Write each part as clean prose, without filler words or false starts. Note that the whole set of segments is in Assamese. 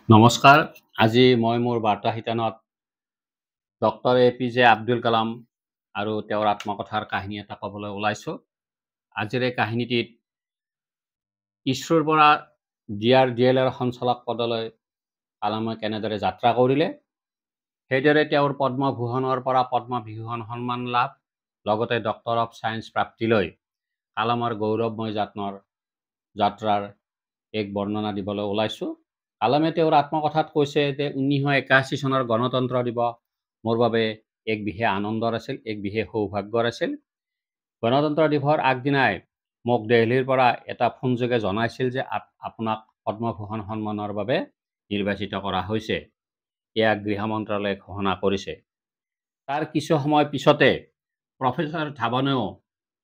নমস্কাৰ। আজি মই মোৰ বাৰ্তা শিতানত ডক্টৰ এপিজে আব্দুল কালাম আৰু তেওঁৰ আত্মকথাৰ কাহিনী এটা ক'বলৈ ওলাইছোঁ। আজিৰ এই কাহিনীটিত ইছৰোৰ পৰা DRDLৰ সঞ্চালক পদলৈ কালামে কেনেদৰে যাত্ৰা কৰিলে, সেইদৰে তেওঁৰ পদ্মভূষণৰ পৰা পদ্মবিভূষণ সন্মান লাভ, লগতে ডক্টৰ অফ ছায়েন্স প্ৰাপ্তিলৈ কালামৰ গৌৰৱময় যাত্ৰাৰ এক বৰ্ণনা দিবলৈ ওলাইছোঁ। কালামে তেওঁৰ আত্মকথাত কৈছে যে 1981 চনৰ গণতন্ত্ৰ দিৱস মোৰ বাবে এক বিশেষ আনন্দৰ আছিল, এক বিশেষ সৌভাগ্যৰ আছিল। গণতন্ত্ৰ দিৱসৰ আগদিনাই মোক দিল্লীৰ পৰা এটা ফোনযোগে জনাইছিল যে আপোনাক পদ্মভূষণ সন্মানৰ বাবে নিৰ্বাচিত কৰা হৈছে। এয়া গৃহ মন্ত্ৰালয়ে ঘোষণা কৰিছে। তাৰ কিছু সময় পিছতে প্ৰফেচৰ ধাৱনেও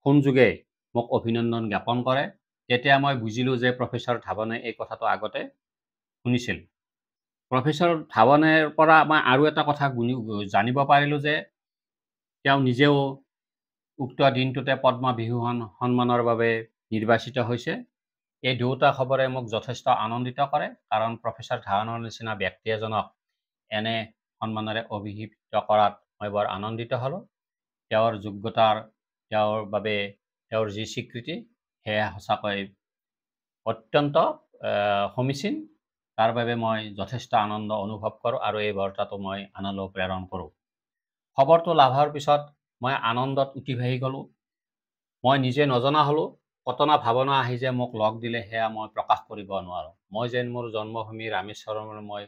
ফোনযোগে মোক অভিনন্দন জ্ঞাপন কৰে। তেতিয়া মই বুজিলোঁ যে প্ৰফেচৰ ধাৱনে এই কথাটো আগতে শুনিছিল। প্ৰফেচৰ ধাৱনেৰ পৰা মই আৰু এটা কথা জানিব পাৰিলোঁ যে তেওঁ নিজেও উক্ত দিনটোতে পদ্মবিভূষণ সন্মানৰ বাবে নিৰ্বাচিত হৈছে। এই দুয়োটা খবৰে মোক যথেষ্ট আনন্দিত কৰে, কাৰণ প্ৰফেচৰ ধাৱনৰ নিচিনা ব্যক্তি এজনক এনে সন্মানেৰে অভিষিক্ত কৰাত মই বৰ আনন্দিত হ'লোঁ। তেওঁৰ যোগ্যতাৰ, তেওঁৰ বাবে তেওঁৰ যি স্বীকৃতি, সেয়া সঁচাকৈ অত্যন্ত সমীচীন। তাৰ বাবে মই যথেষ্ট আনন্দ অনুভৱ কৰোঁ আৰু এই বাৰ্তাটো মই আনলৈ প্ৰেৰণ কৰোঁ। খবৰটো লাভৰ পিছত মই আনন্দত উটি ভাহি গ'লোঁ। মই নিজে নজনা হ'লোঁ। কতনা ভাৱনা আহি যে মোক লগ দিলে সেয়া মই প্ৰকাশ কৰিব নোৱাৰোঁ। মই যেন মোৰ জন্মভূমি ৰামেশ্বৰমলৈ মই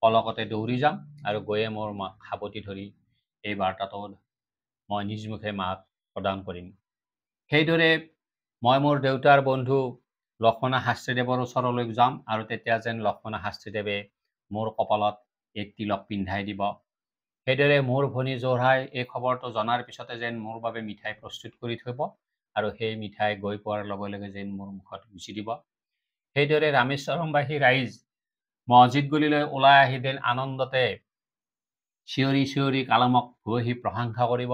পলকতে দৌৰি যাম আৰু গৈয়ে মোৰ সাৱটি ধৰি এই বাৰ্তাটো মই নিজ মুখে মাক প্ৰদান কৰিম। সেইদৰে মই মোৰ দেউতাৰ বন্ধু লক্ষ্মণ শাস্ত্ৰীদেৱৰ ওচৰলৈ যাম আৰু তেতিয়া যেন লক্ষ্মণ শাস্ত্ৰীদেৱে মোৰ কপালত এক তিলক পিন্ধাই দিব। সেইদৰে মোৰ ভনী জোৰহাই এই খবৰটো জনাৰ পিছতে যেন মোৰ বাবে মিঠাই প্ৰস্তুত কৰি থব আৰু সেই মিঠাই গৈ পোৱাৰ লগে লগে যেন মোৰ মুখত গুচি দিব। সেইদৰে ৰামেশ্বৰমবাসী ৰাইজ মছজিদ গলিলৈ ওলাই আহি যেন আনন্দতে চিঞৰি চিঞৰি কালামক ভূয়সী প্ৰশংসা কৰিব।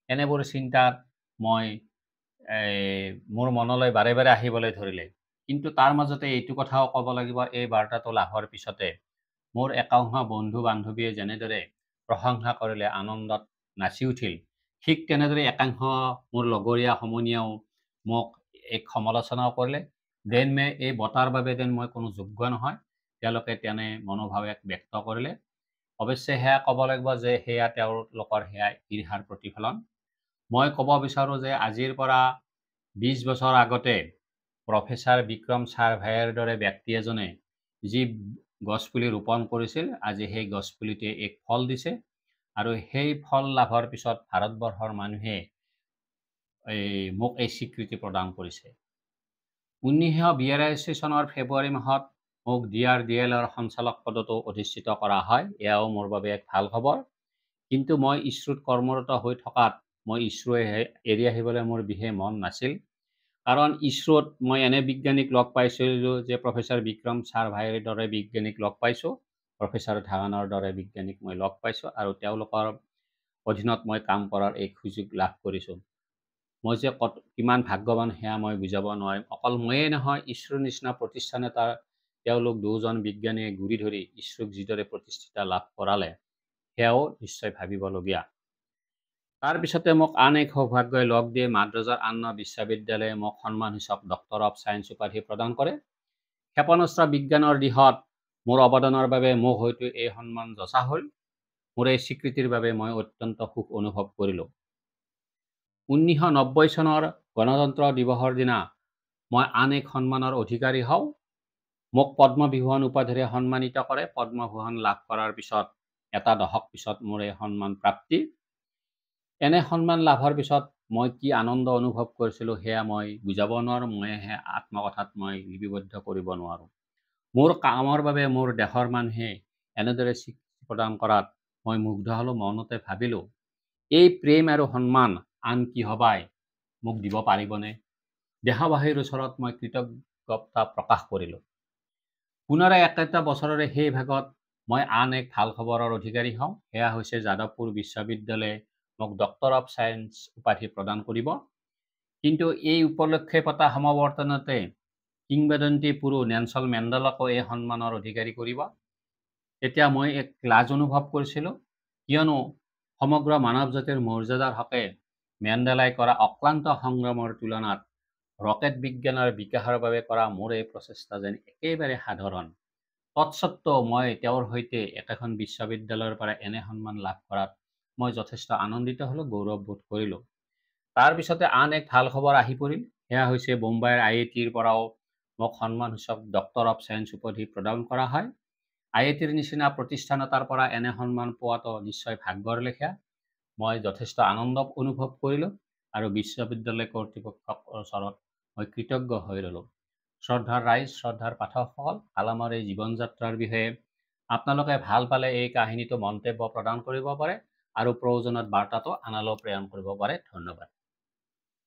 এনেবোৰ চিন্তাত মই মোৰ মনলৈ বাৰে বাৰে আহিবলৈ ধৰিলে। কিন্তু তাৰ মাজতে এইটো কথাও ক'ব লাগিব, এই বাৰ্তাটো লাভৰ পিছতে মোৰ একাংশ বন্ধু বান্ধৱীয়ে যেনেদৰে প্ৰশংসা কৰিলে, আনন্দত নাচি উঠিল, ঠিক তেনেদৰে একাংশ মোৰ লগৰীয়া সমনীয়াও মোক এক সমালোচনাও কৰিলে। যেন এই বঁটাৰ বাবে যেন মই কোনো যোগ্য নহয়, তেওঁলোকে তেনে মনোভাৱ ব্যক্ত কৰিলে। অৱশ্যে সেয়া ক'ব লাগিব যে সেয়া তেওঁলোকৰ সেয়া ঈৰ্ষাৰ প্ৰতিফলন। মই ক'ব বিচাৰোঁ যে আজিৰ পৰা 20 বছৰ আগতে প্ৰফেচাৰ বিক্ৰম ছাৰভাইৰ দৰে ব্যক্তি এজনে যি গছপুলি ৰোপণ কৰিছিল, আজি সেই গছপুলিটোৱে এক ফল দিছে আৰু সেই ফল লাভৰ পিছত ভাৰতবৰ্ষৰ মানুহে মোক এই স্বীকৃতি প্ৰদান কৰিছে। 1982 চনৰ ফেব্ৰুৱাৰী মাহত মোক DRDLৰ সঞ্চালক পদতো অধিষ্ঠিত কৰা হয়। এয়াও মোৰ বাবে এক ভাল খবৰ। কিন্তু মই ইছৰোত কৰ্মৰত হৈ থকাত মই ইছৰো এৰি আহিবলৈ মোৰ বিশেষ মন নাছিল। কাৰণ ইছৰোত মই এনে বিজ্ঞানীক লগ পাইছিলোঁ যে প্ৰফেচাৰ বিক্ৰম ছাৰভাইৰ দৰে বিজ্ঞানীক লগ পাইছোঁ, প্ৰফেচাৰ ধাৱানৰ দৰে বিজ্ঞানীক মই লগ পাইছোঁ আৰু তেওঁলোকৰ অধীনত মই কাম কৰাৰ এক সুযোগ লাভ কৰিছোঁ। মই যে কিমান ভাগ্যৱান সেয়া মই বুজাব নোৱাৰিম। অকল ময়েই নহয়, ইছৰোৰ নিচিনা প্ৰতিষ্ঠান এটাৰ তেওঁলোক দুজন বিজ্ঞানীয়ে গুৰি ধৰি ইছৰোক যিদৰে প্ৰতিষ্ঠা লাভ কৰালে, সেয়াও নিশ্চয় ভাবিবলগীয়া। তাৰ পিছতে মোক আন এক সৌভাগ্যই লগ দিয়ে। মাদ্ৰাজৰ আন্না বিশ্ববিদ্যালয়ে মোক সন্মানসূচক ডক্টৰ অফ ছায়েন্স উপাধি প্ৰদান কৰে। ক্ষেপণাস্ত্ৰ বিজ্ঞানৰ দিশত মোৰ অৱদানৰ বাবে মোক হয়তো এই সন্মান যচা হ'ল। মোৰ এই স্বীকৃতিৰ বাবে মই অত্যন্ত সুখ অনুভৱ কৰিলোঁ। 1990 চনৰ গণতন্ত্ৰ দিৱসৰ দিনা মই আন এক সন্মানৰ অধিকাৰী হওঁ। মোক পদ্মবিভূষণ উপাধিৰে সন্মানিত কৰে। পদ্মভূষণ লাভ কৰাৰ পিছত এটা দশক পিছত মোৰ এই সন্মান প্ৰাপ্তি। এনে সন্মান লাভৰ পিছত মই কি আনন্দ অনুভৱ কৰিছিলোঁ সেয়া মই বুজাব নোৱাৰোঁ। মই সেয়া আত্মকথাত মই লিপিবদ্ধ কৰিব নোৱাৰোঁ। মোৰ কামৰ বাবে মোৰ দেশৰ মানুহে এনেদৰে স্বীকৃতি প্ৰদান কৰাত মই মুগ্ধ হ'লোঁ। মনতে ভাবিলোঁ, এই প্ৰেম আৰু সন্মান আন কিহবাই মোক দিব পাৰিবনে? দেশবাসীৰ ওচৰত মই কৃতজ্ঞতা প্ৰকাশ কৰিলোঁ। পুনৰ একেটা বছৰৰে সেই ভাগত মই আন এক ভাল খবৰৰ অধিকাৰী হওঁ। সেয়া হৈছে যাদৱপুৰ বিশ্ববিদ্যালয়ে মোক ডক্টৰ অফ ছায়েন্স উপাধি প্ৰদান কৰিব। কিন্তু এই উপলক্ষে পতা সমাৱৰ্তনতে কিংবদন্তি পুৰুষ নেলছন মেণ্ডেলাকো এই সন্মানৰ অধিকাৰী কৰিব। তেতিয়া মই এক লাজ অনুভৱ কৰিছিলোঁ, কিয়নো সমগ্ৰ মানৱ জাতিৰ মৰ্যাদাৰ হকে মেণ্ডেলাই কৰা অক্লান্ত সংগ্ৰামৰ তুলনাত ৰকেট বিজ্ঞানৰ বিকাশৰ বাবে কৰা মোৰ এই প্ৰচেষ্টা যেন একেবাৰে সাধাৰণ। তৎসত্ত্বেও মই তেওঁৰ সৈতে একেখন বিশ্ববিদ্যালয়ৰ পৰা এনে সন্মান লাভ কৰাত মই যথেষ্ট আনন্দিত হ'লোঁ, গৌৰৱ বোধ কৰিলোঁ। তাৰ পিছতে আন এক ভাল খবৰ আহি পৰিল। সেয়া হৈছে বোম্বাইৰ IITৰ পৰাও মোক সন্মানসূচক ডক্টৰ অৱ চায়েন্স উপাধি প্ৰদান কৰা হয়। IITৰ নিচিনা প্ৰতিষ্ঠান এটাৰ পৰা এনে সন্মান পোৱাটো নিশ্চয় ভাগ্যৰ লেখীয়া। মই যথেষ্ট আনন্দ অনুভৱ কৰিলোঁ আৰু বিশ্ববিদ্যালয় কৰ্তৃপক্ষৰ ওচৰত মই কৃতজ্ঞ হৈ ৰ'লোঁ। শ্ৰদ্ধাৰ ৰাইজ, শ্ৰদ্ধাৰ পাঠকসকল, কালামৰ এই জীৱন যাত্ৰাৰ বিষয়ে আপোনালোকে ভাল পালে এই কাহিনীটো মন্তব্য প্ৰদান কৰিব পাৰে আৰু প্ৰয়োজনত বাৰ্তাটো আনলৈ প্ৰেৰণ কৰিব পাৰে। ধন্যবাদ।